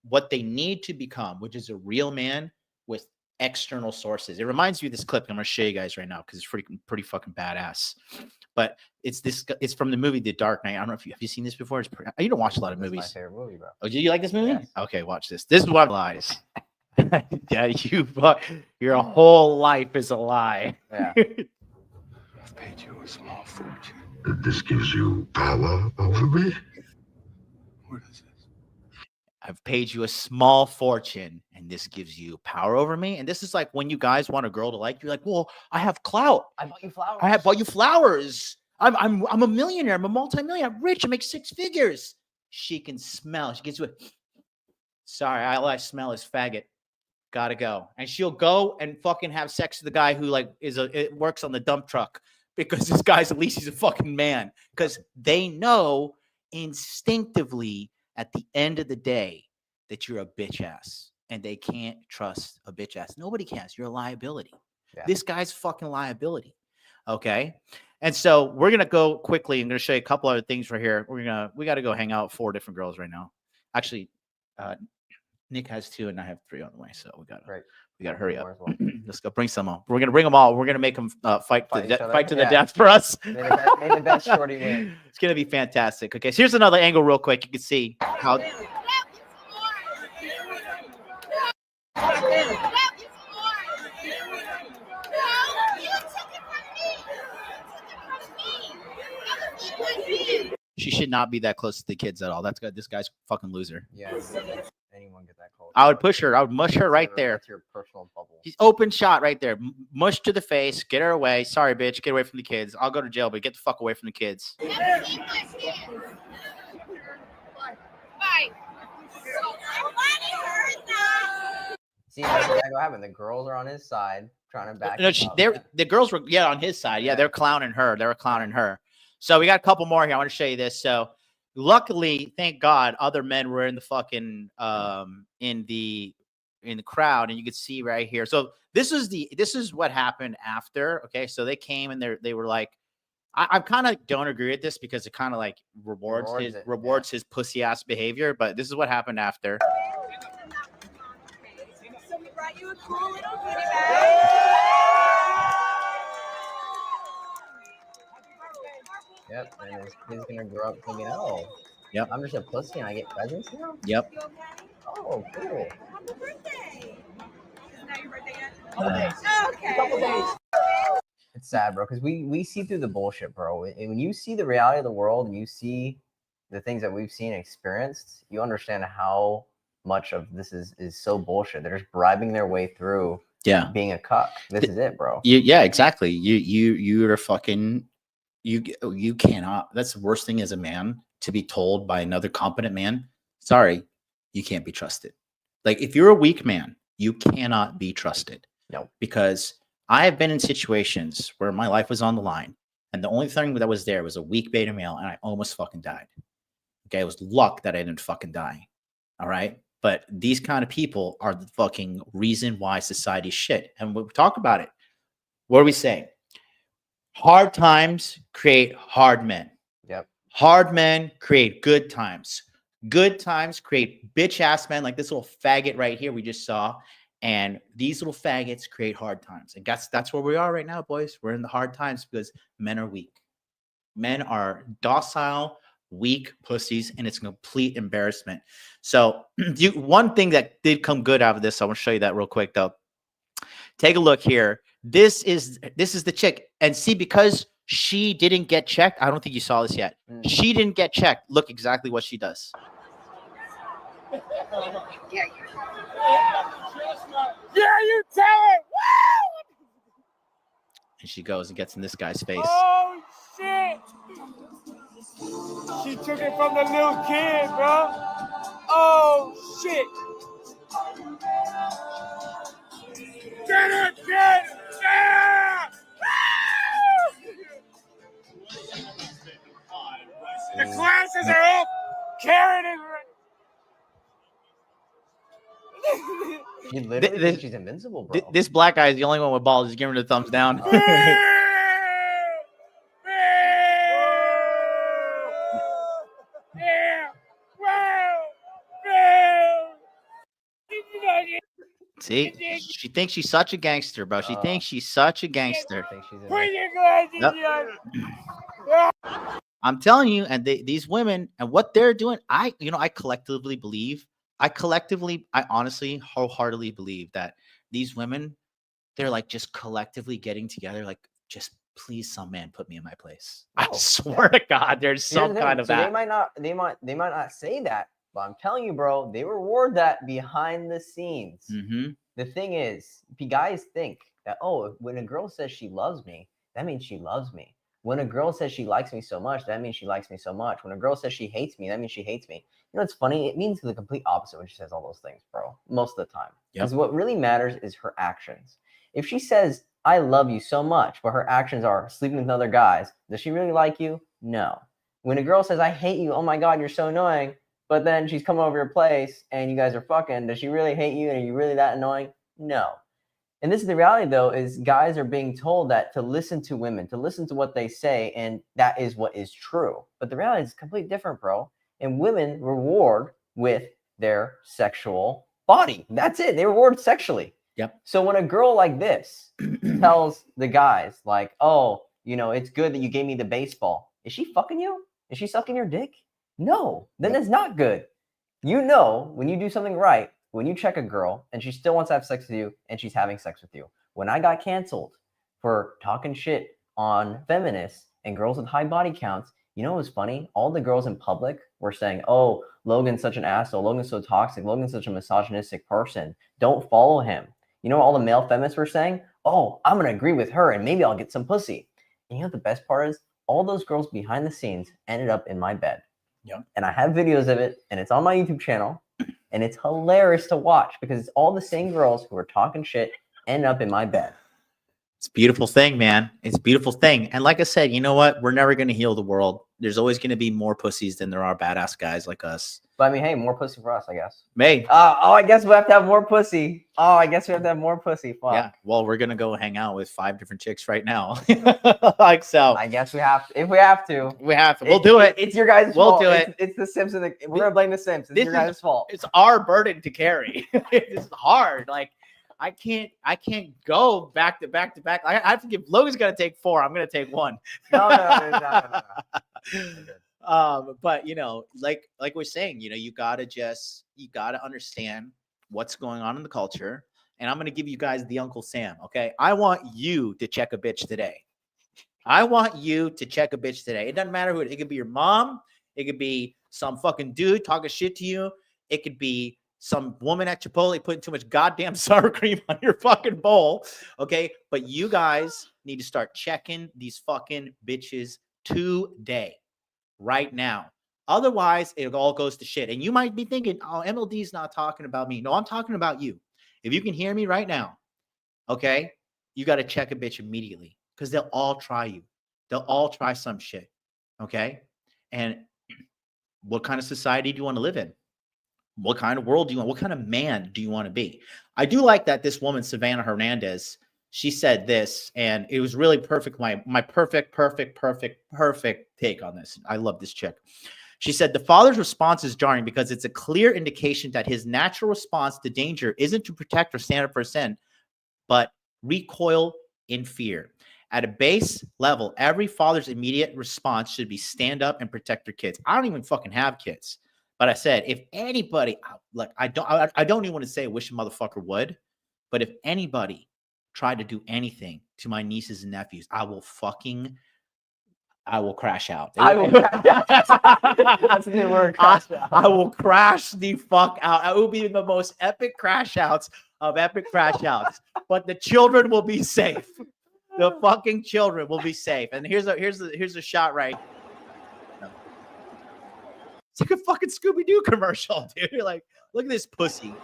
what they need to become, which is a real man with external sources. It reminds me of this clip I'm going to show you guys right now because it's pretty fucking badass. But it's from the movie The Dark Knight. I don't know if have you seen this before? You don't watch a lot of movies. It's my favorite movie, bro. Oh, do you like this movie? Yes. Okay, watch this. This is what lies. Yeah, your whole life is a lie. Yeah. I've paid you a small fortune. This gives you power over me? What is this? I've paid you a small fortune, and this gives you power over me. And this is like when you guys want a girl to like you, you're like, well, I have clout. I bought you flowers. I have bought you flowers. I'm a millionaire. I'm a multimillionaire. I'm rich. I make 6 figures. She can smell. She gets with. Sorry, all I smell is faggot. gotta go. And she'll go and fucking have sex with the guy who like works on the dump truck because this guy's at least he's a fucking man. Because they know instinctively at the end of the day that you're a bitch ass and they can't trust a bitch ass. Nobody can. You're a liability. Yeah. This guy's fucking liability. Okay. And so we're gonna go quickly. I'm gonna show you a couple other things right here. We gotta go hang out with 4 different girls right now. Actually, Nick has 2 and I have 3 on the way, so we gotta hurry up. Well. Let's go bring some on. We're gonna bring them all. We're gonna make them fight to the death for us. May the best shorty win. It's gonna be fantastic. Okay, so here's another angle, real quick. You can see how. She should not be that close to the kids at all. That's good. This guy's fucking loser. Yeah, anyone get that close? I would push her. I would mush her right there. That's your personal bubble. He's open shot right there. Mush to the face. Get her away. Sorry, bitch. Get away from the kids. I'll go to jail, but get the fuck away from the kids. See, that's what happened. The girls are on his side trying to back. No, the girls were on his side. Yeah, they're clowning her. They were clowning her. So we got a couple more here. I want to show you this. So luckily, thank God, other men were in the fucking in the crowd, and you could see right here. So this is what happened after. Okay, so they came and they were like, I kind of don't agree with this because it kind of like rewards his pussy ass behavior. But this is what happened after. So we brought you a cool little goodie bag. Yep, and he's gonna grow up thinking, oh, yep, I'm just a pussy and I get presents now. Yep. Oh, cool. Happy birthday! Isn't that your birthday yet? Couple days. It's sad, bro, because we see through the bullshit, bro. And when you see the reality of the world and you see the things that we've seen and experienced, you understand how much of this is so bullshit. They're just bribing their way through. Yeah. Being a cuck. This is it, bro. Yeah, exactly. You're fucking. You cannot. That's the worst thing as a man, to be told by another competent man, sorry, you can't be trusted. Like if you're a weak man, you cannot be trusted. No. Because I have been in situations where my life was on the line and the only thing that was there was a weak beta male and I almost fucking died. Okay, it was luck that I didn't fucking die. All right. But these kind of people are the fucking reason why society's shit. And we talk about it. What are we saying? Hard times create hard men. Yep. Hard men create good times. Good times create bitch ass men like this little faggot right here we just saw. And these little faggots create hard times. And that's where we are right now, boys. We're in the hard times because men are weak. Men are docile, weak pussies, and it's a complete embarrassment. So one thing that did come good out of this, I want to show you that real quick though. Take a look here. This is the chick. And see, because she didn't get checked, I don't think you saw this yet. She didn't get checked. Look exactly what she does. Yeah, you tell it. Woo! And she goes and gets in this guy's face. Oh, shit. She took it from the little kid, bro. Oh, shit. Get it, kid. Yeah! The glasses are up. Karen is You literally think she's invincible, bro. This black guy is the only one with balls. He's giving her the thumbs down. See, she thinks she's such a gangster, bro. She thinks she's such a gangster. Yep. I'm telling you, and these women and what they're doing, I honestly wholeheartedly believe that these women, they're like just collectively getting together, like just please, some man put me in my place. I swear to God, there's some kind of that. They might not say that, but I'm telling you, bro, they reward that behind the scenes. Mm-hmm. The thing is, guys think that, oh, when a girl says she loves me, that means she loves me. When a girl says she likes me so much, that means she likes me so much. When a girl says she hates me, that means she hates me. You know, it's funny. It means the complete opposite when she says all those things, bro. Most of the time. Yep. Because what really matters is her actions. If she says, I love you so much, but her actions are sleeping with other guys, does she really like you? No. When a girl says, I hate you, oh my God, you're so annoying, but then she's coming over your place and you guys are fucking, does she really hate you and are you really that annoying? No. And this is the reality, though, is guys are being told that to listen to women, to listen to what they say, and that is what is true. But the reality is completely different, bro. And women reward with their sexual body. That's it. They reward sexually. Yep. So when a girl like this tells the guys, like, oh, you know, it's good that you gave me the baseball. Is she fucking you? Is she sucking your dick? No. Then it's not good. You know, when you do something right, when you check a girl and she still wants to have sex with you and she's having sex with you. When I got canceled for talking shit on feminists and girls with high body counts, you know what was funny? All the girls in public were saying, oh, Logan's such an asshole. Logan's so toxic. Logan's such a misogynistic person. Don't follow him. You know what all the male feminists were saying? Oh, I'm going to agree with her and maybe I'll get some pussy. And you know what the best part is? All those girls behind the scenes ended up in my bed. Yep. And I have videos of it and it's on my YouTube channel. And it's hilarious to watch because it's all the same girls who are talking shit end up in my bed. It's a beautiful thing, man. It's a beautiful thing. And like I said, you know what? We're never going to heal the world. There's always going to be more pussies than there are badass guys like us. But I mean, hey, more pussy for us, I guess. May. I guess we have to have more pussy. Oh, I guess we have to have more pussy. Fuck. Yeah. Well, we're going to go hang out with 5 different chicks right now. Like so. I guess we have to. If we have to. We have to. We'll do it. It's your guys' fault. We'll do it. It's the Simpsons. We're going to blame the Simpsons. It's your guys' fault. It's our burden to carry. It's hard. Like, I can't go back to back to back. I have to give. Logan's got to take 4. I'm going to take 1. No. But you know, like we're saying, you know, you gotta understand what's going on in the culture. And I'm gonna give you guys the Uncle Sam. Okay, I want you to check a bitch today. I want you to check a bitch today. It doesn't matter who it could be. Your mom. It could be some fucking dude talking shit to you. It could be some woman at Chipotle putting too much goddamn sour cream on your fucking bowl. Okay, but you guys need to start checking these fucking bitches today. Right now. Otherwise, it all goes to shit. And you might be thinking, oh, MLD's not talking about me. No, I'm talking about you. If you can hear me right now, okay, you got to check a bitch immediately because they'll all try you. They'll all try some shit, okay? And what kind of society do you want to live in? What kind of world do you want? What kind of man do you want to be? I do like that this woman, Savannah Hernandez, she said this, and it was really perfect. My perfect take on this. I love this chick. She said, the father's response is jarring because it's a clear indication that his natural response to danger isn't to protect or stand up for sin, but recoil in fear. At a base level, every father's immediate response should be stand up and protect their kids. I don't even fucking have kids. But I said, if anybody, like, I don't even want to say I wish a motherfucker would, but if anybody tried to do anything to my nieces and nephews, I will crash out. That's a new word. I will crash the fuck out. It will be the most epic crash outs of epic crash outs. But the children will be safe. The fucking children will be safe. And here's a shot right. It's like a fucking Scooby-Doo commercial, dude. You're like, look at this pussy.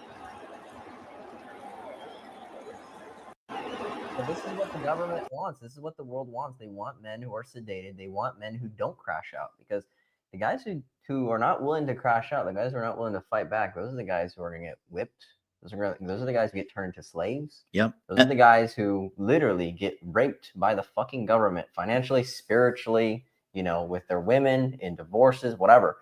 But this is what the government wants. This is what the world wants. They want men who are sedated. They want men who don't crash out, because the guys who are not willing to crash out, the guys who are not willing to fight back, those are the guys who are going to get whipped. Those are the guys who get turned into slaves. Yep. Those are the guys who literally get raped by the fucking government, financially, spiritually, you know, with their women, in divorces, whatever.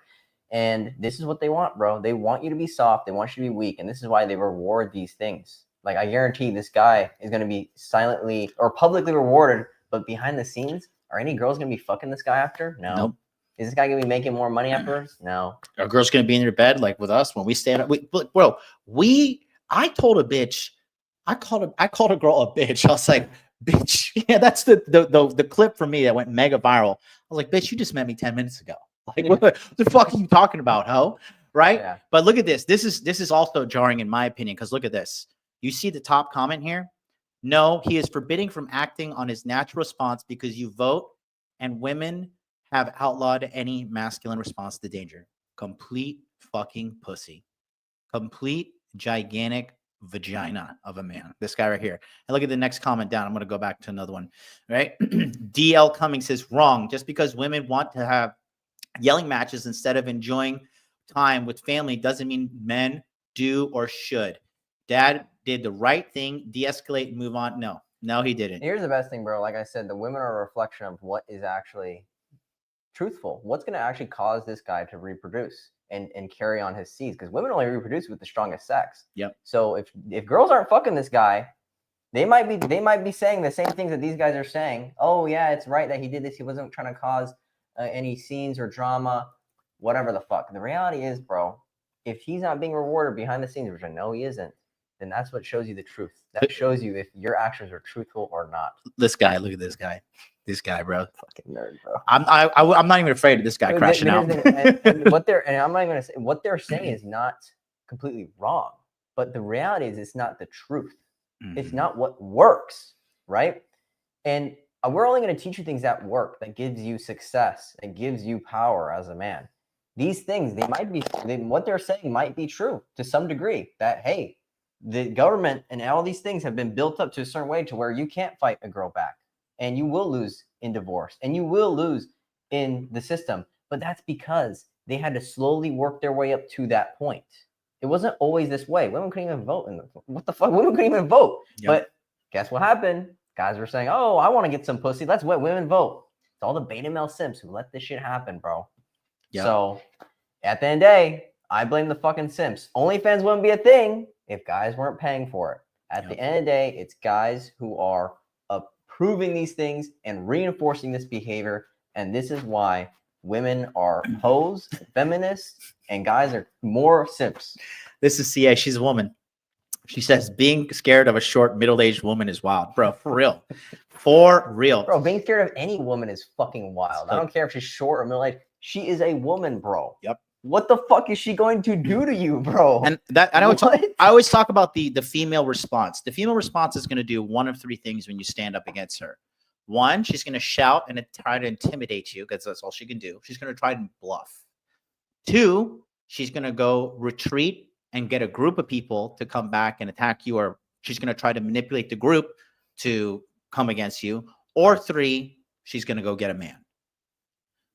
And this is what they want, bro. They want you to be soft. They want you to be weak. And this is why they reward these things. Like, I guarantee this guy is going to be silently or publicly rewarded, but behind the scenes, are any girls going to be fucking this guy after? No. Nope. Is this guy going to be making more money afterwards? No. Are girls going to be in their bed like with us when we stand up? I told a bitch, I called a girl a bitch. I was like, bitch. Yeah, that's the clip for me that went mega viral. I was like, bitch, you just met me 10 minutes ago. Like, what the fuck are you talking about, ho? Right? Yeah. But look at this. This is also jarring in my opinion, because look at this. You see the top comment here? No, he is forbidding from acting on his natural response because you vote and women have outlawed any masculine response to danger. Complete fucking pussy. Complete gigantic vagina of a man. This guy right here. And look at the next comment down. I'm going to go back to another one. Right? DL Cummings says, wrong. Just because women want to have yelling matches instead of enjoying time with family doesn't mean men do or should. Dad did the right thing, de-escalate and move on. No, he didn't. Here's the best thing, bro. Like I said, the women are a reflection of what is actually truthful. What's going to actually cause this guy to reproduce and carry on his seeds? Because women only reproduce with the strongest sex. Yep. So if girls aren't fucking this guy, they might be saying the same things that these guys are saying. Oh yeah, it's right that he did this. He wasn't trying to cause any scenes or drama, whatever the fuck. The reality is, bro, if he's not being rewarded behind the scenes, which I know he isn't, then that's what shows you the truth. That shows you if your actions are truthful or not. This guy, look at this guy. This guy, bro. Fucking nerd, bro. I'm not even afraid of this guy crashing out. and what they're and I'm not even gonna say what they're saying is not completely wrong, but the reality is it's not the truth. Mm-hmm. It's not what works, right? And we're only going to teach you things that work, that gives you success, and gives you power as a man. These things, what they're saying might be true to some degree. That hey, the government and all these things have been built up to a certain way to where you can't fight a girl back. And you will lose in divorce, and you will lose in the system. But that's because they had to slowly work their way up to that point. It wasn't always this way. Women couldn't even vote. What the fuck? Women couldn't even vote. Yep. But guess what happened? Guys were saying, oh, I want to get some pussy. Let's let women vote. It's all the beta male simps who let this shit happen, bro. Yep. So at the end of the day, I blame the fucking simps. OnlyFans wouldn't be a thing if guys weren't paying for it. At the end of the day, it's guys who are approving these things and reinforcing this behavior. And this is why women are hoes, feminists, and guys are more simps. This is CA. She's a woman. She says being scared of a short, middle-aged woman is wild. Bro, for real. For real. Bro, being scared of any woman is fucking wild. I don't care if she's short or middle-aged. She is a woman, bro. Yep. What the fuck is she going to do to you, bro? And that I always talk about the female response. The female response is going to do one of three things when you stand up against her. One, she's going to shout and try to intimidate you because that's all she can do. She's going to try and bluff. Two, she's going to go retreat and get a group of people to come back and attack you, or she's going to try to manipulate the group to come against you. Or three, she's going to go get a man.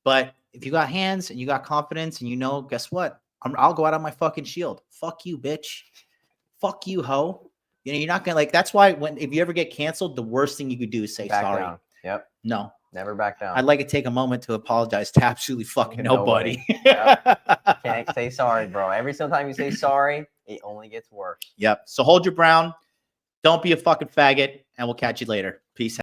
But if you got hands and you got confidence and you know, guess what? I'll go out on my fucking shield. Fuck you, bitch. Fuck you, hoe. You know, you're not going to like, that's why if you ever get canceled, the worst thing you could do is say back sorry. Down. Yep. No. Never back down. I'd like to take a moment to apologize to absolutely fucking nobody. Yep. Can't say sorry, bro. Every single time you say sorry, it only gets worse. Yep. So hold your ground. Don't be a fucking faggot, and we'll catch you later. Peace out.